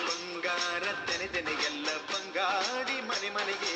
ಬಂಗಾರ ತೆನೆ ಎಲ್ಲ ಬಂಗಾಡಿ ಮನೆ ಮನೆಗೆ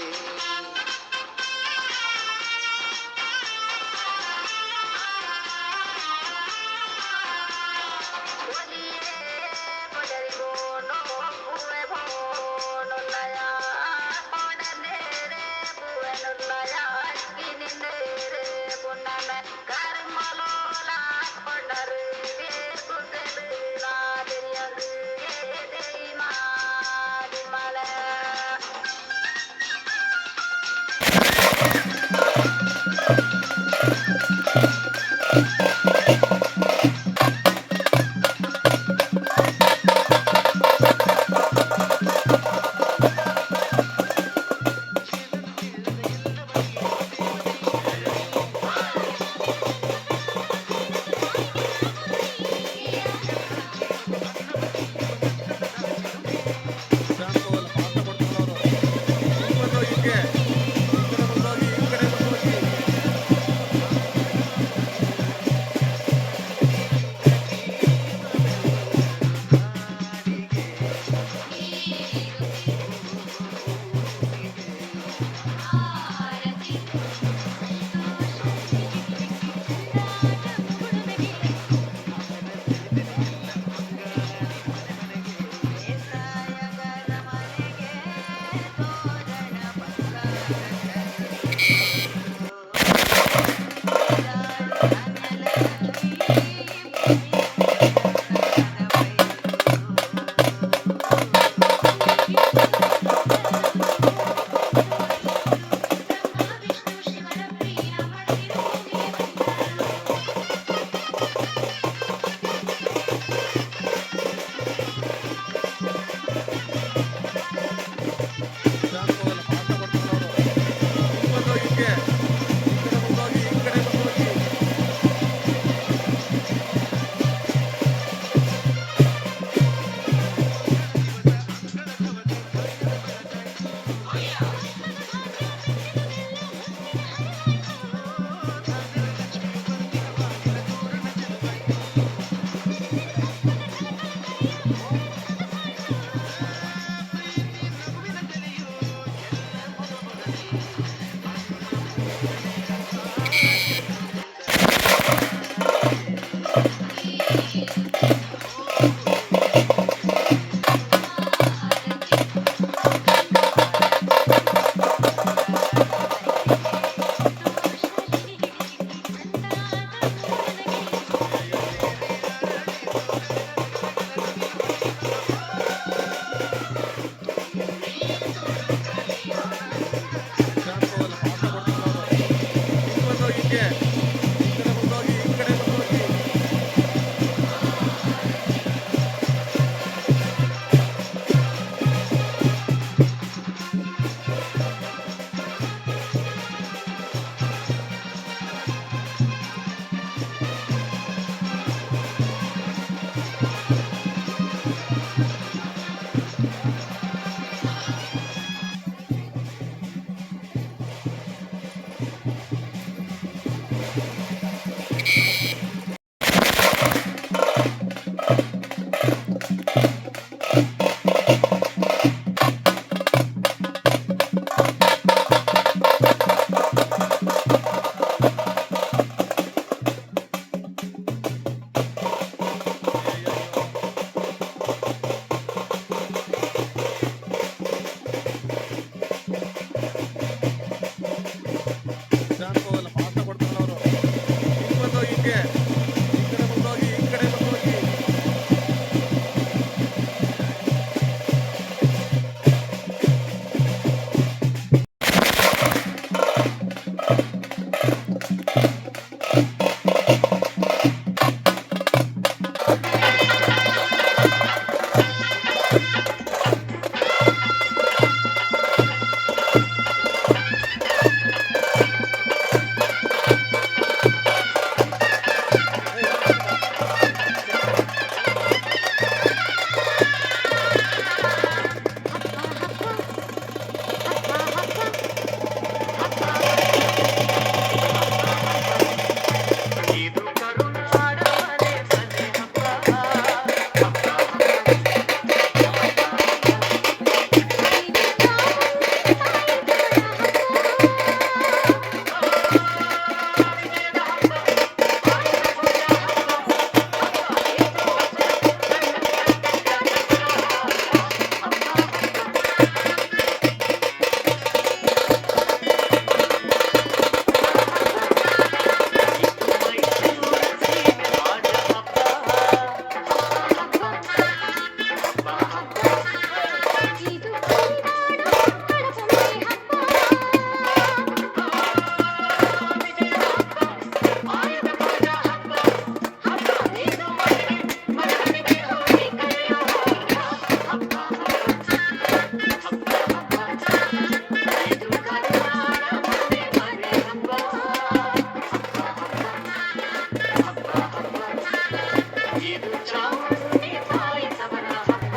ಚಾಮುಂಡಿ ತಾಯಿ ತವರ ಹಬ್ಬ.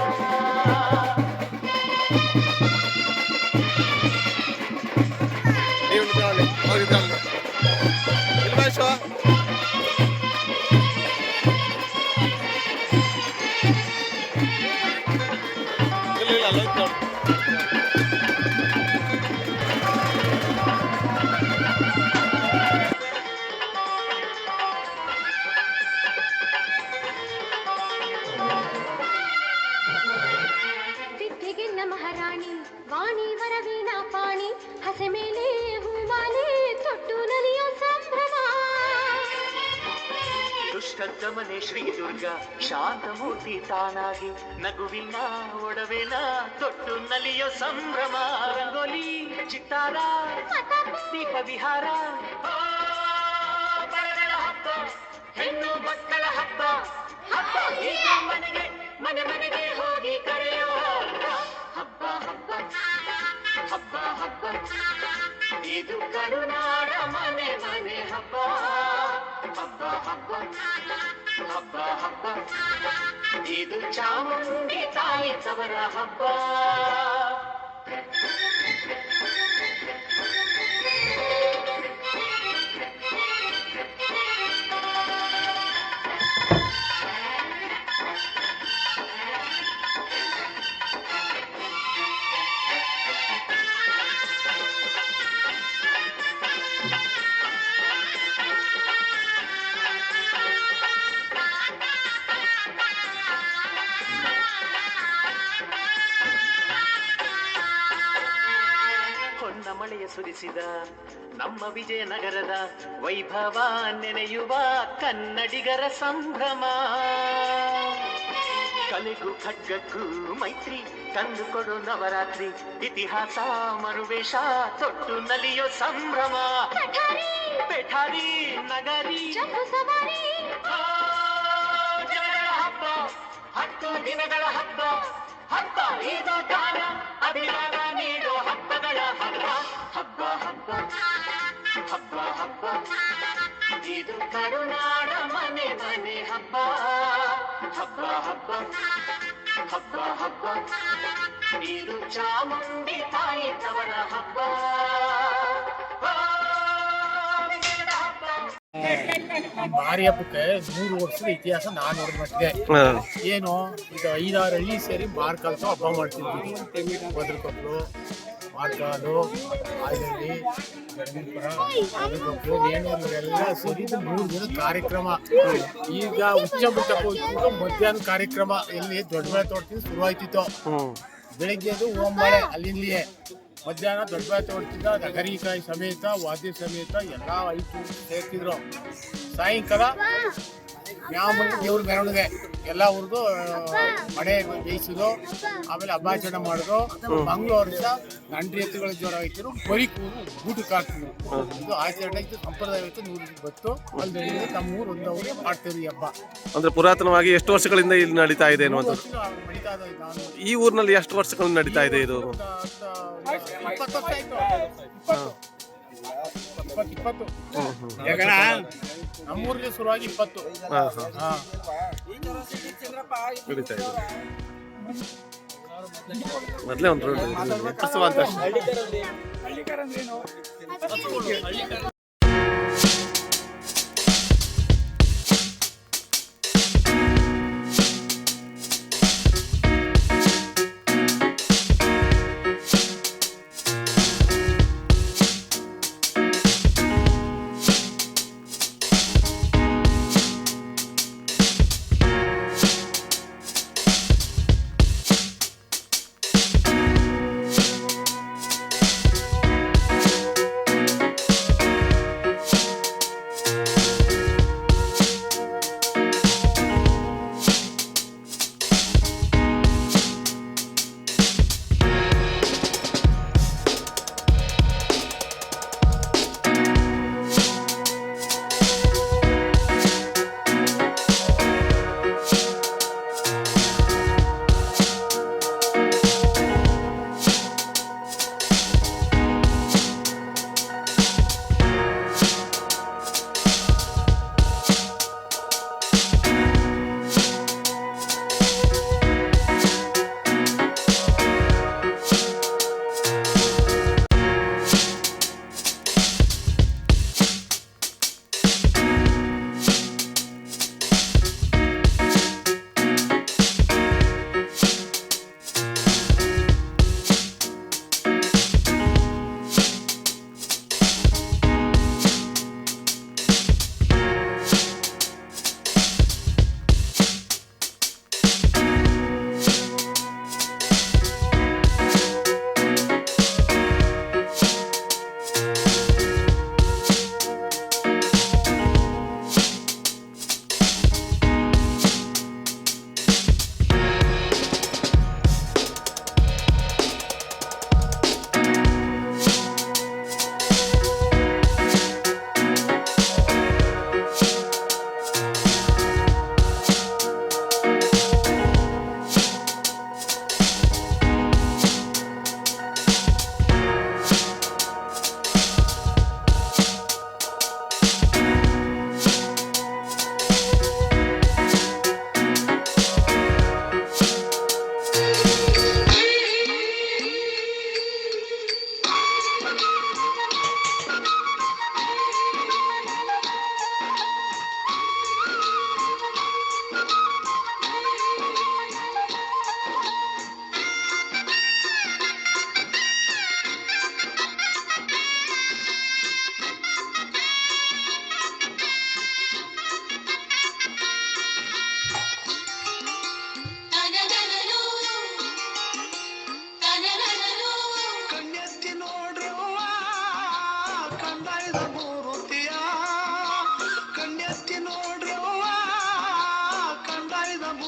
ಸಿದ್ಧಿಗೆನ್ನ ಮಹಾರಾಣಿ ವಾಣಿ ವರವೀಣ ಪಾಣಿ ಹಸೆ ಮೇಲೆ ಹೂಮಾಲೆ ತೊಟ್ಟು ನಲಿಯೋ ಸಂಭ್ರಮ. ದುಷ್ಟ ದಮನೆ ಶ್ರೀ ದುರ್ಗಾ ಶಾಂತಮೂರ್ತಿ ತಾನಾಗಿ ನಗುವಿನ ಒಡವೆನ ತೊಟ್ಟು ನಲಿಯೋ ಸಂಭ್ರಮ. ರಂಗೋಲಿ ಚಿತ್ತಾರ ದೀಪ ವಿಹಾರ ಬರಗಳ ಹಬ್ಬ ಹೆಣ್ಣು ಮಕ್ಕಳ ಹಬ್ಬ. ಹಬ್ಬ ಇದು ಮನೆಗೆ ಮನೆ ಮನೆಗೆ ಹೋಗಿ ಕರೆಯೋ ಹಬ್ಬ. ಹಬ್ಬ ಹಬ್ಬ ಹಬ್ಬ ಇದು ಕರುನಾಡ ಮನೆ ಮನೆ ಹಬ್ಬ. ಹಬ್ಬ ಹಬ್ಬ ಹಬ್ಬ ಹಬ್ಬ ಇದು ಚಾಮುಂಡಿ ತಾಯಿ ತವರ ಹಬ್ಬ. ಹೊನ್ನ ಮಳೆಯ ಸುರಿಸಿದ ನಮ್ಮ ವಿಜಯನಗರದ ವೈಭವ ನೆನೆಯುವ ಕನ್ನಡಿಗರ ಸಂಭ್ರಮ. ಕಲೆಗೂ ಖಡ್ಗಕ್ಕೂ ಮೈತ್ರಿ ತಂದುಕೊಡು ನವರಾತ್ರಿ ಇತಿಹಾಸ ಮರುವೇಷ ತೊಟ್ಟು ನಲಿಯೋ ಸಂಭ್ರಮ. ಪೆಠಾರಿ ನಗರಿ ಜನಗಳ ಹಬ್ಬ 10 ದಿನಗಳ ಹಬ್ಬ. ಹಬ್ಬ ಇದು ದಾನ ಅಭಿಮಾನ ನೀಡೋ ಹಬ್ಬಗಳ ಹಬ್ಬ. ಹಬ್ಬ ಹಬ್ಬ ಹಬ್ಬ ಹಬ್ಬ ಇದು ಕರುನಾಡ ಮನೆ ಮನೆ ಹಬ್ಬ. ಹಬ್ಬ ಹಬ್ಬ ಹಬ್ಬ ಹಬ್ಬ ಇದು ಚಾಮುಂಡಿ ತಾಯಿ ತವರ ಹಬ್ಬ. ಮಾರಿ ಹಬ್ಬಕ್ಕೆ 100 ವರ್ಷದ ಇತಿಹಾಸ ನಾನು ನೋಡಿದ ಮಟ್ಟಿಗೆ. ಏನು ಈಗ 5-6 ಹಳ್ಳಿ ಸೇರಿ ಮಾರ್ಕಾಲ್ಸೋ ಹಬ್ಬ ಮಾಡ್ತಿದ್ವಿ. ಭದ್ರಕೊಪ್ಪಲು, ಮಾರ್ಕಾಲು, ಆಯಹಳ್ಳಿ, ಗಡಗಂಪುರ, ಭದ್ರಕೊಪ್ಪಲು, ನೇಣೂರು ಇವರೆಲ್ಲ ಸೇರಿ 3 ದಿನದ ಕಾರ್ಯಕ್ರಮ. ಈಗ ಉಚ್ಚಮುಟ್ಟಕ್ಕೆ ಹೋಗ್ತಿದ್ದು ಮಧ್ಯಾಹ್ನ ಕಾರ್ಯಕ್ರಮ ಎಲ್ಲಿ ದೊಡ್ಡಬಳೆ ತೋಟದಿಂದ ಶುರುವಾಯ್ತಿತ್ತು. ಬೆಳಿಗ್ಗೆ ಓಂಬಳೆ ಅಲ್ಲಿಂದಲೇ ಮಧ್ಯಾಹ್ನ ದೊಡ್ಡಬಳೆ ತೋಟದಿಂದ ನಗರಿಕಾಯಿ ಸಮೇತ ವಾದ್ಯ ಸಮೇತ ಎಲ್ಲ 5 ಸೇರ್ತಿದ್ರು. ಸಾಯಂಕಾಲ ನ್ಯಾಮಲ್ಲಿ ದೇವ್ರ ಮೆರವಣಿಗೆ ಎಲ್ಲ ಊರಿಗೂ ಮಡೆ ಬೇಯಿಸಿದ್ರು. ಆಮೇಲೆ ಹಬ್ಬಾಚರಣೆ ಮಾಡಿದ್ರು. ಮಂಗಳೂರು ವರ್ಷ ನಂಡ್ರಿ ಎತ್ತುಗಳ ಜ್ವರ ಆಯ್ತಿರು ಬರೀ ಕೂರು ಊಟಕ್ಕೆ ಹಾಕ್ತಿದ್ರು. ಇದು ಆಚರಣೆ ಇತ್ತು, ಸಂಪ್ರದಾಯ ಇತ್ತು. 100 ಬತ್ತು ಅಲ್ಲಿ ನಮ್ಮ ಊರು ಒಂದವ್ರಿಗೆ ಮಾಡ್ತಿದ್ರು ಈ ಹಬ್ಬ. ಅಂದ್ರೆ ಪುರಾತನವಾಗಿ ಎಷ್ಟು ವರ್ಷಗಳಿಂದ ಇಲ್ಲಿ ನಡೀತಾ ಇದೆ ಅನ್ನುವಂಥದ್ದು. ನಡೀತಾ ಇದೆ. ನಾನು ಈ ಊರಿನಲ್ಲಿ ಎಷ್ಟು ವರ್ಷಗಳಿಂದ ನಡೀತಾ ಇದೆ ಇದು? 20 ವರ್ಷ ಆಯ್ತು. 20 ನಮ್ಮೂರಿಗೆ ಶುರುವಾಗಿ 20 ನಡೀತಾ ಇದೆ. ಮೊದಲೇ ಒಂದು ರೋಡ್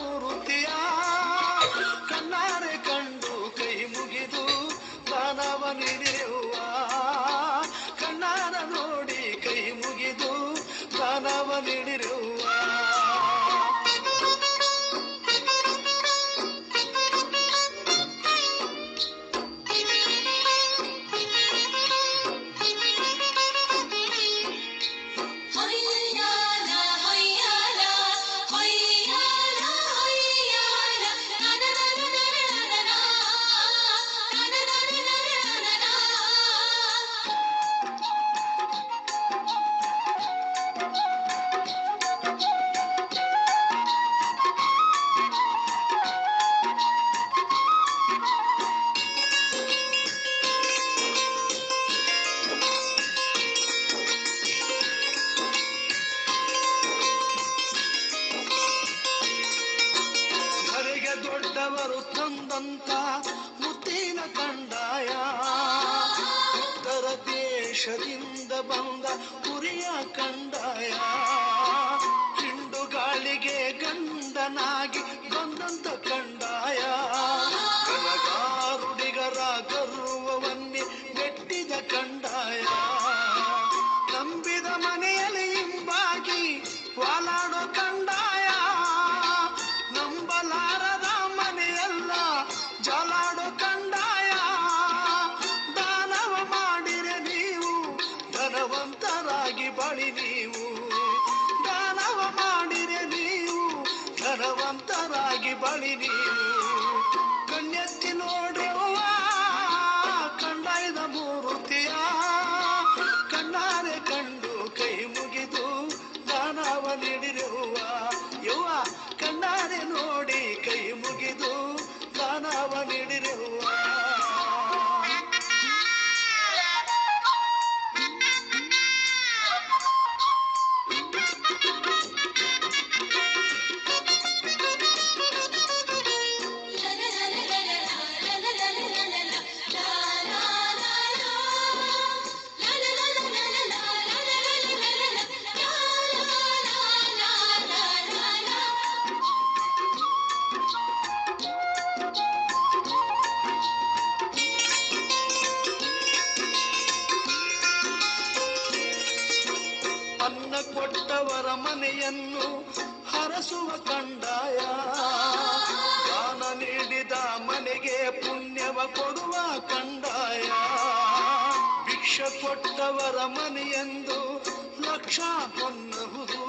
ಮೂರುತಿಯ ಕಣ್ಣಾರೆ ಕಂಡು ಕೈ ಮುಗಿದು ದಾನವ ನೀಡಿರುವ ಕಣ್ಣಾರ ನೋಡಿ ಕೈ ಮುಗಿದು ದಾನವ ನೀಡಿರುವ ದೊಡ್ಡವರು ತಂದಂತ ಮುತ್ತಿನ ಕಂಡಾಯ ಉತ್ತರ ದೇಶದಿಂದ ಬಂದ ಕುರಿಯ ಕಂಡಾಯ ಹಿಂಡು ಗಾಳಿಗೆ ಗಂಡನಾಗಿ ಬಂದಂತ ಕಂಡಾಯ ಕನಗಾರುಡಿಗರ ಗರ್ವವನ್ನೇ ಮೆಟ್ಟಿದ ಕಂಡಾಯ ನಂಬಿದ ಮನೆಯಲ್ಲಿ ಹಿಂಬಾಗಿ ವಾಲಾಡೋ ಕಂಡಾಯ ನಂಬಲಾರದ ಮನೆಯಲ್ಲ ಜಲಾಡೋ ಕಂಡಾಯ ದಾನವ ಮಾಡಿರೆ ನೀವು ಧನವಂತರಾಗಿ ಬಳಿ ನೀವು ದಾನವ ಮಾಡಿರೆ ನೀವು ಧನವಂತರಾಗಿ ಬಳಿ ನೀವು ಕಣ್ಣೆತ್ತಿ ನೋಡುವ ಕಂಡಾಯದ ಮೂರುತಿಯ ಕಣ್ಣಾರೆ ಕಂಡು ಕೈ ಮುಗಿದು ದಾನವ ನೀಡಿರುವ ಯವ್ವ ಕಣ್ಣಾರೆ ನೋಡಿ ಕೈ ಮುಗಿದು ದಾನವ ನೀಡಿರುವ ಅನ್ನ ಕೊಟ್ಟವರ ಮನೆಯನ್ನು ಹರಸುವ ಕಂಡಾಯ ದಾನ ನೀಡಿದ ಮನೆಗೆ ಪುಣ್ಯವ ಕೊಡುವ ಕಂಡಾಯ ಭಿಕ್ಷ ಕೊಟ್ಟವರ ಮನೆಯೆಂದು ಲಕ್ಷ ಹೊನ್ನಹುದು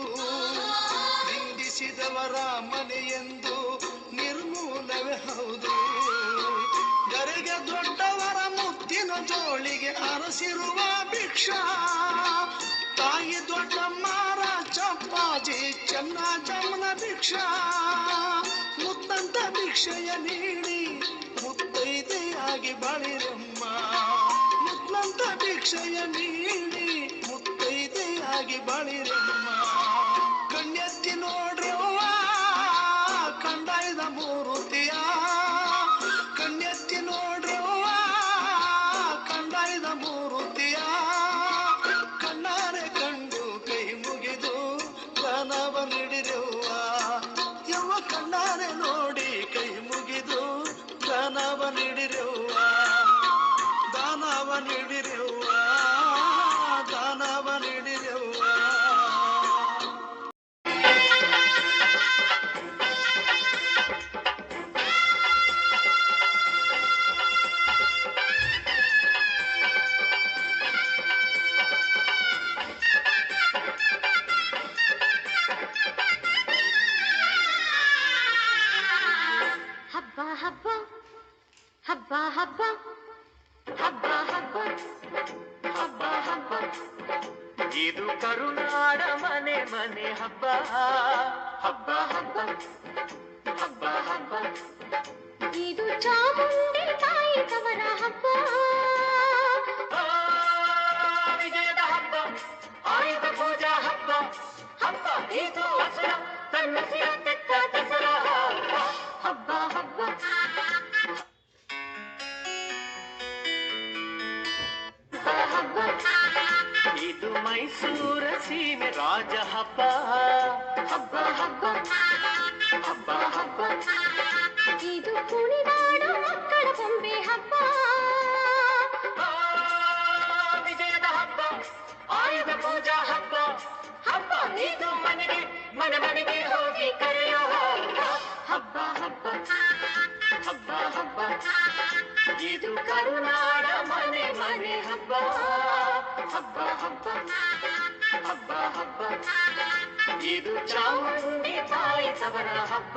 ನಿಂದಿಸಿದವರ ಮನೆಯೆಂದು ನಿರ್ಮೂಲವೇ ಹೌದು ಗರೆಗೆ ದೊಡ್ಡವರ ಮುತ್ತಿನ ಜೋಳಿಗೆ ಅರಸಿರುವ ಭಿಕ್ಷಾ ತಾಯಿ ದೊಡ್ಡಮ್ಮರ ಚಪ್ಪಾಜಿ ಚೆನ್ನ ಜಮನ ಭಿಕ್ಷಾ ಮುತ್ತಂತ ಭಿಕ್ಷೆಯ ನೀಡಿ ಮುತ್ತೈದೆಯಾಗಿ ಬಾಳಿರಮ್ಮ ಮುತ್ತಂತ ಭಿಕ್ಷೆಯ ನೀಡಿ ಮುತ್ತೈದೆಯಾಗಿ ಬಾಳಿರಮ್ಮ ಕಣ್ಣೆತ್ತಿ ನೋಡ್ರವ್ವ ಕಂಡಾಯದ ಮೂರುತಿಯ ಕಣ್ಣೆತ್ತಿ ನೋಡ್ರವ್ವ ಕಂಡಾಯದ ಮೂರುತಿಯ ಕಣ್ಣಾರೆ ಕಂಡು ಕೈ ಮುಗಿದು ದಾನವ ನೀಡಿರುವ ಯವ್ವ ಕಣ್ಣಾರೆ ನೋಡಿ ಕೈ ಮುಗಿದು ದಾನವ ನೀಡಿರುವ ದಾನವ ನೀಡಿರುವ ದಾನವ ನೀಡಿರುವ ಹಬ್ಬ ಹಬ್ಬ ಹಬ್ಬ ಹಬ್ಬ ಹಬ್ಬ ಹಬ್ಬ ಹಬ್ಬ ಹಬ್ಬ ಇದು ಕರುನಾಡ ಮನೆ ಮನೆ ಹಬ್ಬ ಹಬ್ಬ ಹಬ್ಬ ಹಬ್ಬ ಹಬ್ಬ ಇದು ಚಾಮುಂಡಿ ತಾಯಿ ತವರ ಹಬ್ಬ ಆ, ವಿಜಯದ ಹಬ್ಬ ಆಯುಧ ಪೂಜಾ ಹಬ್ಬ ಹಬ್ಬ ಇದು ಹಸರ ತನ್ನ ಸಿರ ತೆತ್ತ ದಸರಾ ಹಬ್ಬ ಹಬ್ಬ ಹಬ್ಬ ಇದು ಮೈಸೂರ ಸೀಮೆ ರಾಜ ಹಬ್ಬ ಹಬ್ಬ ಹಬ್ಬ ಹಬ್ಬ ಹಬ್ಬ ಇದು ಕುಣಿದಾಡೋ ಮಕ್ಕಳ ಬೊಂಬೆ ಹಬ್ಬ. ಆ, ವಿಜಯದ ಹಬ್ಬ, ಆಯುಧ ಪೂಜಾ ಹಬ್ಬ. ಹಬ್ಬ ಇದು ಮನೆಗೆ ಮನೆ ಮನೆಗೆ ಹೋಗಿ ಕರೆಯೋ ಹಬ್ಬ. ಹಬ್ಬ ಹಬ್ಬ ಹಬ್ಬ ಹಬ್ಬ ಇದು ಕರುನಾಡ ಮನೆ ಮನೆ ಹಬ್ಬ. ಹಬ್ಬ ಹಬ್ಬ ಹಬ್ಬ ಹಬ್ಬ ಇದು ಚಾಮುಂಡಿ ತಾಯಿ ತವರ ಹಬ್ಬ.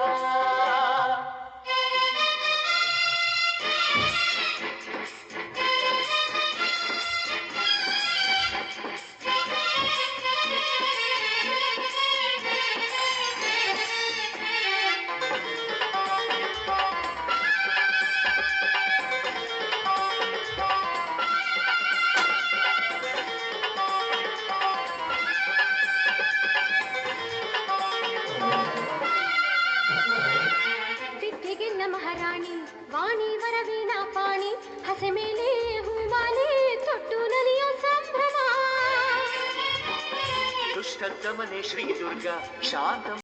ವಿದ್ಯೆಗೆಲ್ಲ ಮಹಾರಾಣಿ ವಾಣಿ ವರವೀಣ ಪಾಣಿ ಹಸೆ ಮೇಲೆ ಹೂಮಾಲೆ ತೊಟ್ಟು ನಲಿಯೋ ಸಂಭ್ರಮ. ದುಷ್ಟ ದಮನೆ ಶ್ರೀ ದುರ್ಗಾ ಶಾಂತ